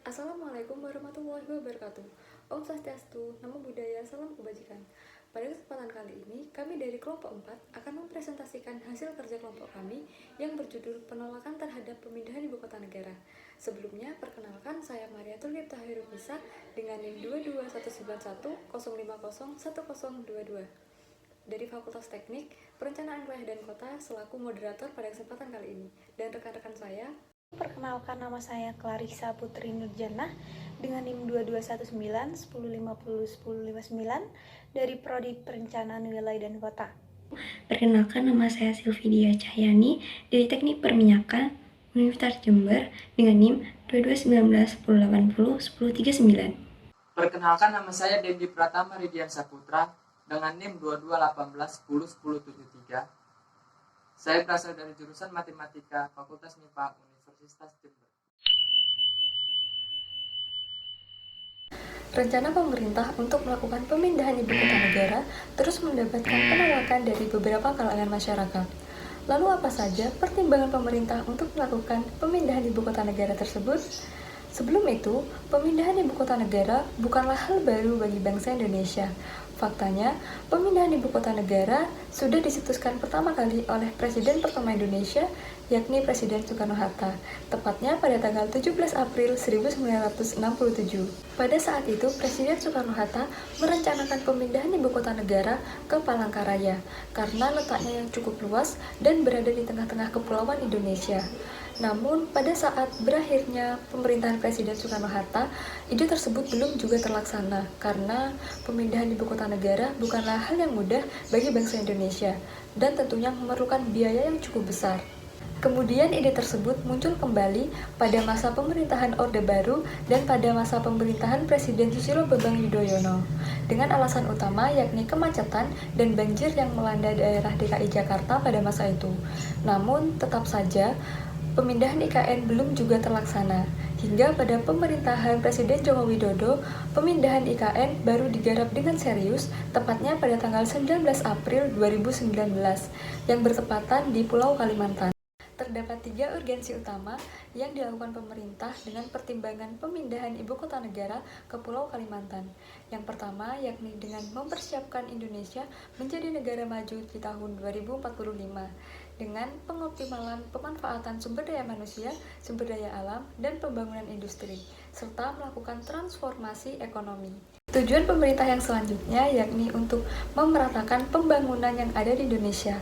Assalamualaikum warahmatullahi wabarakatuh. Om Swastiastu, Namo Buddhaya, Salam Kebajikan. Pada kesempatan kali ini, kami dari kelompok 4 akan mempresentasikan hasil kerja kelompok kami yang berjudul Penolakan Terhadap Pemindahan Ibu Kota Negara. Sebelumnya, perkenalkan saya Mariatul Lipta Hirunisa dengan NIM 22191050122 dari Fakultas Teknik, Perencanaan Wilayah dan Kota selaku moderator pada kesempatan kali ini. Dan rekan-rekan saya, perkenalkan, nama saya Clarissa Putri Nurjana dengan NIM 221910501059 dari Prodi Perencanaan Wilayah dan Kota. Perkenalkan, nama saya Silvidia Cahyani dari Teknik Perminyakan Universitas Jember dengan NIM 221910801039. Perkenalkan, nama saya Dendi Pratama Ridian Saputra dengan NIM 2218101073. Saya berasal dari jurusan Matematika Fakultas MIPA Universitas Jember. rencana pemerintah untuk melakukan pemindahan ibu kota negara terus mendapatkan penolakan dari beberapa kalangan masyarakat. Lalu apa saja pertimbangan pemerintah untuk melakukan pemindahan ibu kota negara tersebut? Sebelum itu, pemindahan ibu kota negara bukanlah hal baru bagi bangsa Indonesia. Faktanya, pemindahan ibu kota negara sudah dicetuskan pertama kali oleh Presiden pertama Indonesia, yakni Presiden Soekarno-Hatta, tepatnya pada tanggal 17 April 1967. Pada saat itu, Presiden Soekarno-Hatta merencanakan pemindahan ibu kota negara ke Palangkaraya, karena letaknya yang cukup luas dan berada di tengah-tengah kepulauan Indonesia. Namun, pada saat berakhirnya pemerintahan Presiden Soekarno-Hatta, ide tersebut belum juga terlaksana karena pemindahan ibu kota negara bukanlah hal yang mudah bagi bangsa Indonesia dan tentunya memerlukan biaya yang cukup besar. Kemudian ide tersebut muncul kembali pada masa pemerintahan Orde Baru dan pada masa pemerintahan Presiden Susilo Bambang Yudhoyono dengan alasan utama yakni kemacetan dan banjir yang melanda daerah DKI Jakarta pada masa itu. Namun, tetap saja pemindahan IKN belum juga terlaksana, hingga pada pemerintahan Presiden Joko Widodo, pemindahan IKN baru digarap dengan serius, tepatnya pada tanggal 19 April 2019, yang bertepatan di Pulau Kalimantan. Terdapat 3 urgensi utama yang dilakukan pemerintah dengan pertimbangan pemindahan ibu kota negara ke Pulau Kalimantan. Yang pertama yakni dengan mempersiapkan Indonesia menjadi negara maju di tahun 2045 dengan pengoptimalan pemanfaatan sumber daya manusia, sumber daya alam, dan pembangunan industri, serta melakukan transformasi ekonomi. Tujuan pemerintah yang selanjutnya yakni untuk memeratakan pembangunan yang ada di Indonesia.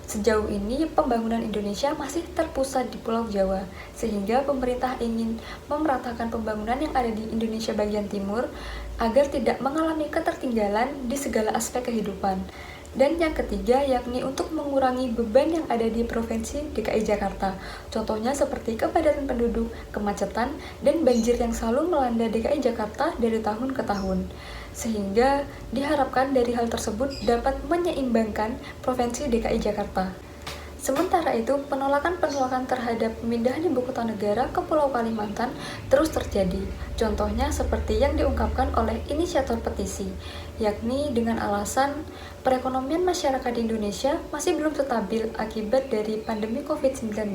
Sejauh ini, pembangunan Indonesia masih terpusat di Pulau Jawa, sehingga pemerintah ingin memeratakan pembangunan yang ada di Indonesia bagian timur agar tidak mengalami ketertinggalan di segala aspek kehidupan. Dan yang ketiga yakni untuk mengurangi beban yang ada di Provinsi DKI Jakarta. Contohnya seperti kepadatan penduduk, kemacetan, dan banjir yang selalu melanda DKI Jakarta dari tahun ke tahun. Sehingga diharapkan dari hal tersebut dapat menyeimbangkan Provinsi DKI Jakarta. Sementara itu, penolakan-penolakan terhadap pemindahan ibu kota negara ke Pulau Kalimantan terus terjadi. Contohnya seperti yang diungkapkan oleh inisiator petisi, yakni dengan alasan perekonomian masyarakat di Indonesia masih belum stabil akibat dari pandemi COVID-19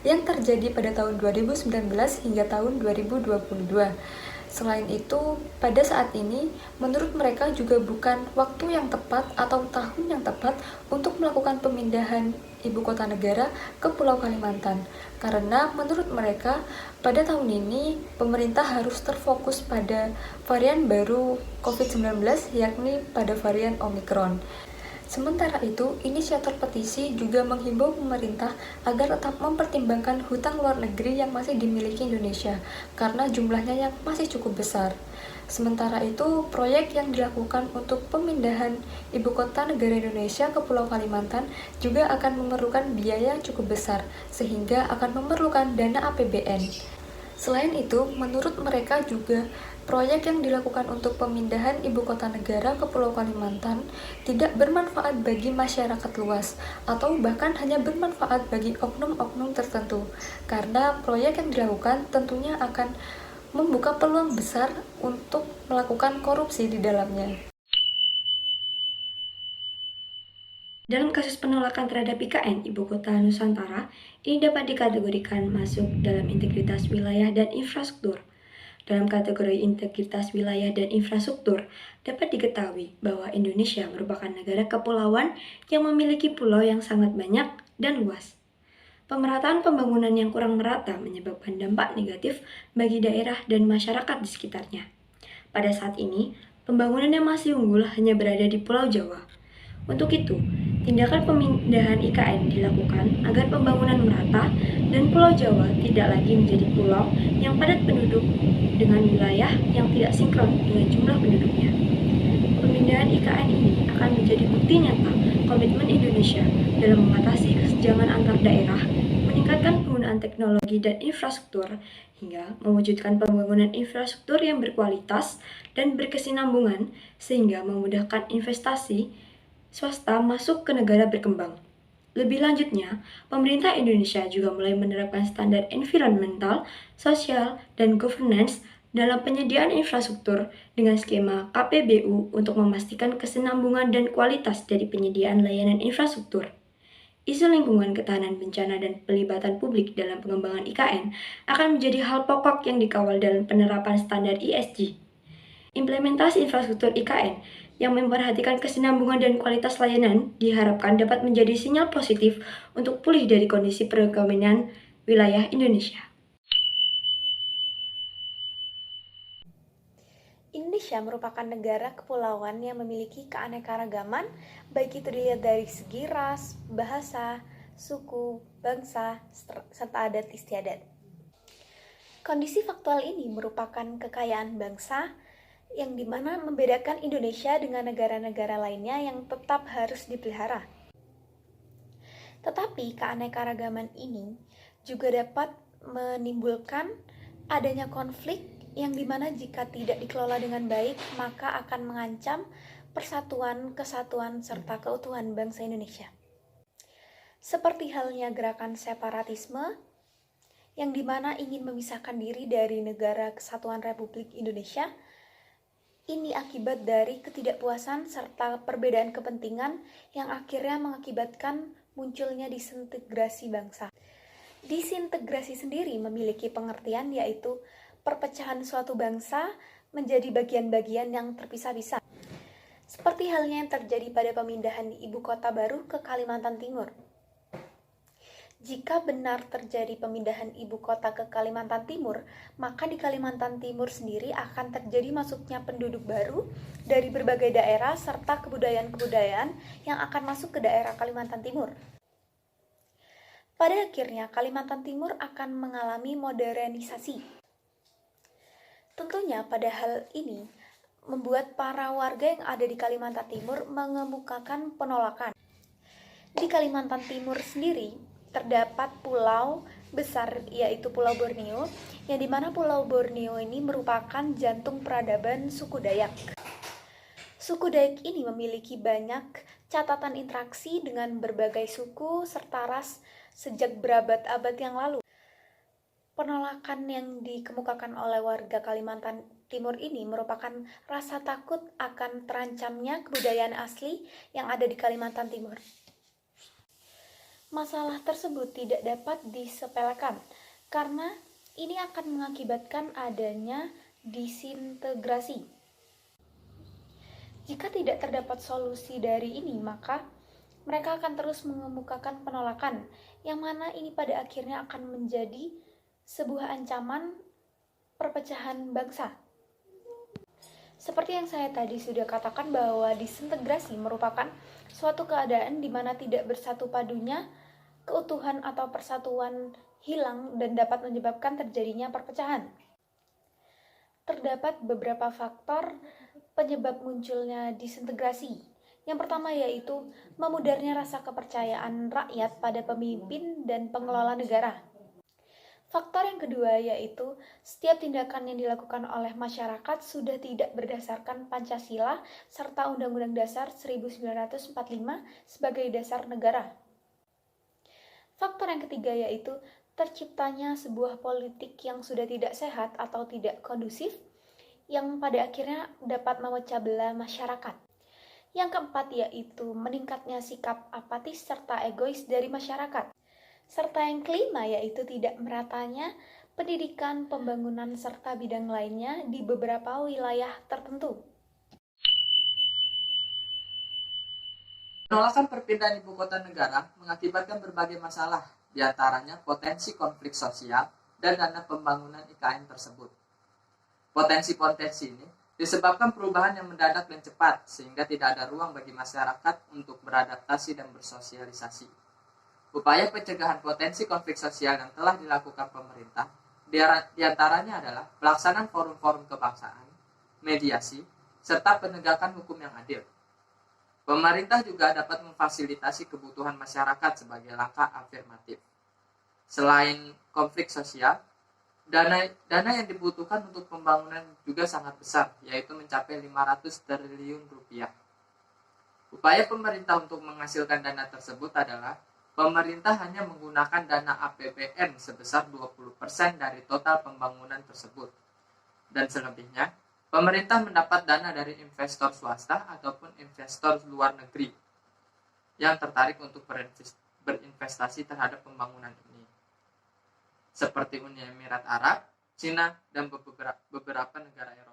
yang terjadi pada tahun 2019 hingga tahun 2022. Selain itu, pada saat ini, menurut mereka juga bukan waktu yang tepat atau tahun yang tepat untuk melakukan pemindahan ibu kota negara ke Pulau Kalimantan. Karena menurut mereka, pada tahun ini, pemerintah harus terfokus pada varian baru COVID-19, yakni pada varian Omicron. Sementara itu, inisiator petisi juga menghimbau pemerintah agar tetap mempertimbangkan hutang luar negeri yang masih dimiliki Indonesia, karena jumlahnya yang masih cukup besar. Sementara itu, proyek yang dilakukan untuk pemindahan ibu kota negara Indonesia ke Pulau Kalimantan juga akan memerlukan biaya yang cukup besar, sehingga akan memerlukan dana APBN. Selain itu, menurut mereka juga proyek yang dilakukan untuk pemindahan ibu kota negara ke Pulau Kalimantan tidak bermanfaat bagi masyarakat luas atau bahkan hanya bermanfaat bagi oknum-oknum tertentu karena proyek yang dilakukan tentunya akan membuka peluang besar untuk melakukan korupsi di dalamnya. Dalam kasus penolakan terhadap IKN Ibu Kota Nusantara, ini dapat dikategorikan masuk dalam integritas wilayah dan infrastruktur. Dalam kategori integritas wilayah dan infrastruktur, dapat diketahui bahwa Indonesia merupakan negara kepulauan yang memiliki pulau yang sangat banyak dan luas. Pemerataan pembangunan yang kurang merata menyebabkan dampak negatif bagi daerah dan masyarakat di sekitarnya. Pada saat ini, pembangunan yang masih unggul hanya berada di Pulau Jawa. Untuk itu, tindakan pemindahan IKN dilakukan agar pembangunan merata dan Pulau Jawa tidak lagi menjadi pulau yang padat penduduk dengan wilayah yang tidak sinkron dengan jumlah penduduknya. Pemindahan IKN ini akan menjadi bukti nyata komitmen Indonesia dalam mengatasi kesenjangan antar daerah, meningkatkan penggunaan teknologi dan infrastruktur, hingga mewujudkan pembangunan infrastruktur yang berkualitas dan berkesinambungan sehingga memudahkan investasi swasta masuk ke negara berkembang. Lebih lanjutnya, pemerintah Indonesia juga mulai menerapkan standar environmental, sosial, dan governance dalam penyediaan infrastruktur dengan skema KPBU untuk memastikan kesinambungan dan kualitas dari penyediaan layanan infrastruktur. Isu lingkungan, ketahanan bencana, dan pelibatan publik dalam pengembangan IKN akan menjadi hal pokok yang dikawal dalam penerapan standar ESG. Implementasi infrastruktur IKN yang memperhatikan kesinambungan dan kualitas layanan diharapkan dapat menjadi sinyal positif untuk pulih dari kondisi perekonomian wilayah Indonesia. Indonesia merupakan negara kepulauan yang memiliki keanekaragaman, baik itu dilihat dari segi ras, bahasa, suku, bangsa, serta adat istiadat. Kondisi faktual ini merupakan kekayaan bangsa yang dimana membedakan Indonesia dengan negara-negara lainnya yang tetap harus dipelihara. Tetapi keanekaragaman ini juga dapat menimbulkan adanya konflik yang dimana jika tidak dikelola dengan baik maka akan mengancam persatuan, kesatuan, serta keutuhan bangsa Indonesia. Seperti halnya gerakan separatisme yang dimana ingin memisahkan diri dari Negara Kesatuan Republik Indonesia. Ini akibat dari ketidakpuasan serta perbedaan kepentingan yang akhirnya mengakibatkan munculnya disintegrasi bangsa. Disintegrasi sendiri memiliki pengertian yaitu perpecahan suatu bangsa menjadi bagian-bagian yang terpisah-pisah. Seperti halnya yang terjadi pada pemindahan ibu kota baru ke Kalimantan Timur. Jika benar terjadi pemindahan ibu kota ke Kalimantan Timur, maka di Kalimantan Timur sendiri akan terjadi masuknya penduduk baru dari berbagai daerah serta kebudayaan-kebudayaan yang akan masuk ke daerah Kalimantan Timur. Pada akhirnya, Kalimantan Timur akan mengalami modernisasi. Tentunya pada hal ini membuat para warga yang ada di Kalimantan Timur mengemukakan penolakan. Di Kalimantan Timur sendiri terdapat pulau besar yaitu Pulau Borneo, yang dimana Pulau Borneo ini merupakan jantung peradaban suku Dayak. Suku Dayak ini memiliki banyak catatan interaksi dengan berbagai suku serta ras sejak berabad-abad yang lalu. Penolakan yang dikemukakan oleh warga Kalimantan Timur ini merupakan rasa takut akan terancamnya kebudayaan asli yang ada di Kalimantan Timur. Masalah tersebut tidak dapat disepelekan karena ini akan mengakibatkan adanya disintegrasi. Jika tidak terdapat solusi dari ini, maka mereka akan terus mengemukakan penolakan, yang mana ini pada akhirnya akan menjadi sebuah ancaman perpecahan bangsa. Seperti yang saya tadi sudah katakan bahwa disintegrasi merupakan suatu keadaan di mana tidak bersatu padunya keutuhan atau persatuan hilang dan dapat menyebabkan terjadinya perpecahan. Terdapat beberapa faktor penyebab munculnya disintegrasi. Yang pertama yaitu memudarnya rasa kepercayaan rakyat pada pemimpin dan pengelola negara. Faktor yang kedua yaitu setiap tindakan yang dilakukan oleh masyarakat sudah tidak berdasarkan Pancasila serta Undang-Undang Dasar 1945 sebagai dasar negara. Faktor yang ketiga yaitu terciptanya sebuah politik yang sudah tidak sehat atau tidak kondusif yang pada akhirnya dapat memecah belah masyarakat. Yang keempat yaitu meningkatnya sikap apatis serta egois dari masyarakat. Serta yang kelima yaitu tidak meratanya pendidikan, pembangunan, serta bidang lainnya di beberapa wilayah tertentu. Penolakan perpindahan ibu kota negara mengakibatkan berbagai masalah, diantaranya potensi konflik sosial dan dana pembangunan IKN tersebut. Potensi-potensi ini disebabkan perubahan yang mendadak dan cepat, sehingga tidak ada ruang bagi masyarakat untuk beradaptasi dan bersosialisasi. Upaya pencegahan potensi konflik sosial yang telah dilakukan pemerintah, diantaranya adalah pelaksanaan forum-forum kebangsaan, mediasi, serta penegakan hukum yang adil. Pemerintah juga dapat memfasilitasi kebutuhan masyarakat sebagai langkah afirmatif. Selain konflik sosial, dana yang dibutuhkan untuk pembangunan juga sangat besar, yaitu mencapai 500 triliun rupiah. Upaya pemerintah untuk menghasilkan dana tersebut adalah pemerintah hanya menggunakan dana APBN sebesar 20% dari total pembangunan tersebut. Dan selebihnya, pemerintah mendapat dana dari investor swasta ataupun investor luar negeri yang tertarik untuk berinvestasi terhadap pembangunan ini, seperti Uni Emirat Arab, Cina, dan beberapa negara Eropa.